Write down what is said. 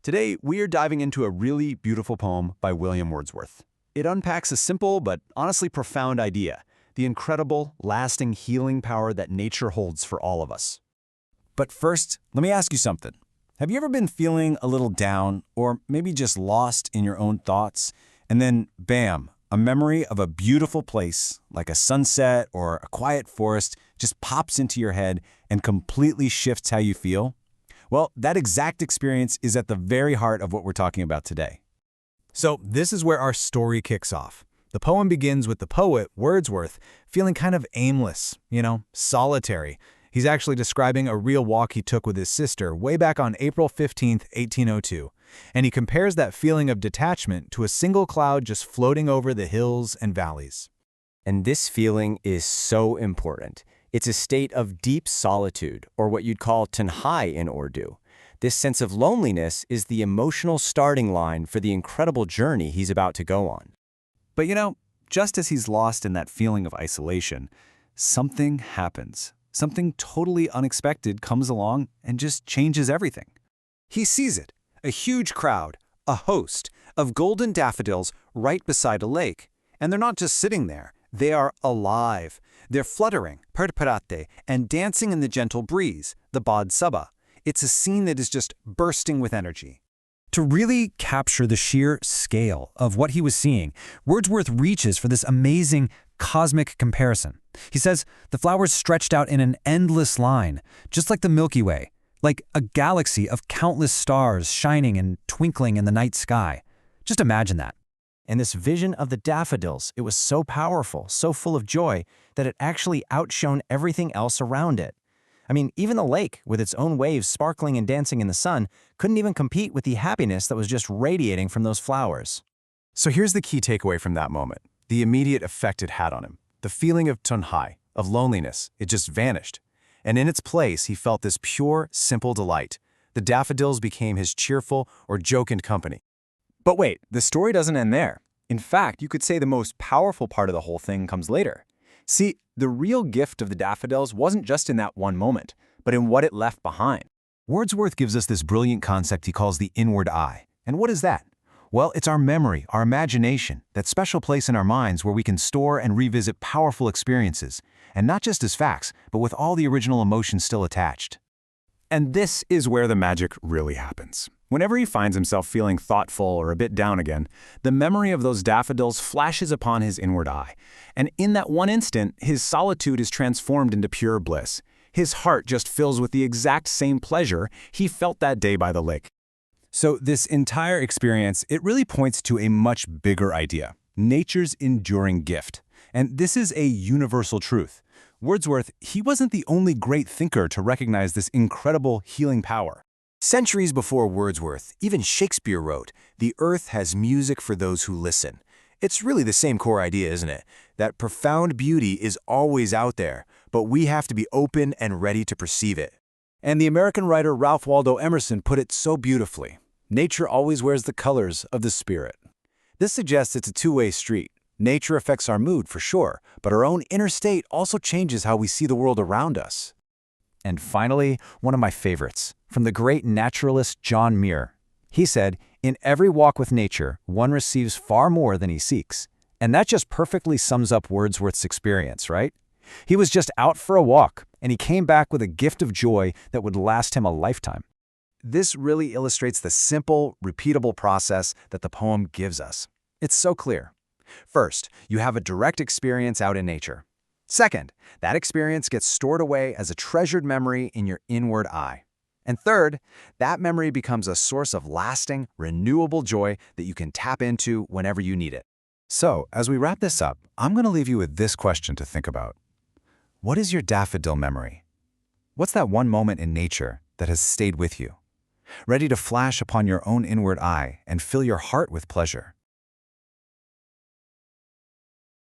Today, we are diving into a really beautiful poem by William Wordsworth. It unpacks a simple but honestly profound idea, the incredible, lasting healing power that nature holds for all of us. But first, let me ask you something. Have you ever been feeling a little down, or maybe just lost in your own thoughts, and then, bam, a memory of a beautiful place, like a sunset or a quiet forest, just pops into your head and completely shifts how you feel? Well, that exact experience is at the very heart of what we're talking about today. So this is where our story kicks off. The poem begins with the poet, Wordsworth, feeling kind of aimless, solitary. He's actually describing a real walk he took with his sister way back on April 15, 1802. And he compares that feeling of detachment to a single cloud just floating over the hills and valleys. And this feeling is so important. It's a state of deep solitude, or what you'd call tanhai in Urdu. This sense of loneliness is the emotional starting line for the incredible journey he's about to go on. But just as he's lost in that feeling of isolation, something happens. Something totally unexpected comes along and just changes everything. He sees it, a huge crowd, a host of golden daffodils right beside a lake. And they're not just sitting there, they are alive. They're fluttering, perparate, and dancing in the gentle breeze, the Bad Sabah. It's a scene that is just bursting with energy. To really capture the sheer scale of what he was seeing, Wordsworth reaches for this amazing cosmic comparison. He says the flowers stretched out in an endless line, just like the Milky Way, like a galaxy of countless stars shining and twinkling in the night sky. Just imagine that. And this vision of the daffodils, it was so powerful, so full of joy, that it actually outshone everything else around it. I mean, even the lake, with its own waves sparkling and dancing in the sun, couldn't even compete with the happiness that was just radiating from those flowers. So here's the key takeaway from that moment, the immediate effect it had on him. The feeling of tanhai, of loneliness, it just vanished. And in its place, he felt this pure, simple delight. The daffodils became his cheerful or jocund company. But wait, the story doesn't end there. In fact, you could say the most powerful part of the whole thing comes later. See, the real gift of the daffodils wasn't just in that one moment, but in what it left behind. Wordsworth gives us this brilliant concept he calls the inward eye. And what is that? Well, it's our memory, our imagination, that special place in our minds where we can store and revisit powerful experiences, and not just as facts, but with all the original emotions still attached. And this is where the magic really happens. Whenever he finds himself feeling thoughtful or a bit down again, the memory of those daffodils flashes upon his inward eye. And in that one instant, his solitude is transformed into pure bliss. His heart just fills with the exact same pleasure he felt that day by the lake. So this entire experience, it really points to a much bigger idea, nature's enduring gift. And this is a universal truth. Wordsworth, he wasn't the only great thinker to recognize this incredible healing power. Centuries before Wordsworth, even Shakespeare wrote, "The earth has music for those who listen." It's really the same core idea, isn't it? That profound beauty is always out there, but we have to be open and ready to perceive it. And the American writer Ralph Waldo Emerson put it so beautifully. Nature always wears the colors of the spirit. This suggests it's a two-way street. Nature affects our mood, for sure, but our own inner state also changes how we see the world around us. And finally, one of my favorites, from the great naturalist John Muir. He said, "In every walk with nature, one receives far more than he seeks." And that just perfectly sums up Wordsworth's experience, right? He was just out for a walk, and he came back with a gift of joy that would last him a lifetime. This really illustrates the simple, repeatable process that the poem gives us. It's so clear. First, you have a direct experience out in nature. Second, that experience gets stored away as a treasured memory in your inward eye. And third, that memory becomes a source of lasting, renewable joy that you can tap into whenever you need it. So, as we wrap this up, I'm going to leave you with this question to think about. What is your daffodil memory? What's that one moment in nature that has stayed with you? Ready to flash upon your own inward eye and fill your heart with pleasure?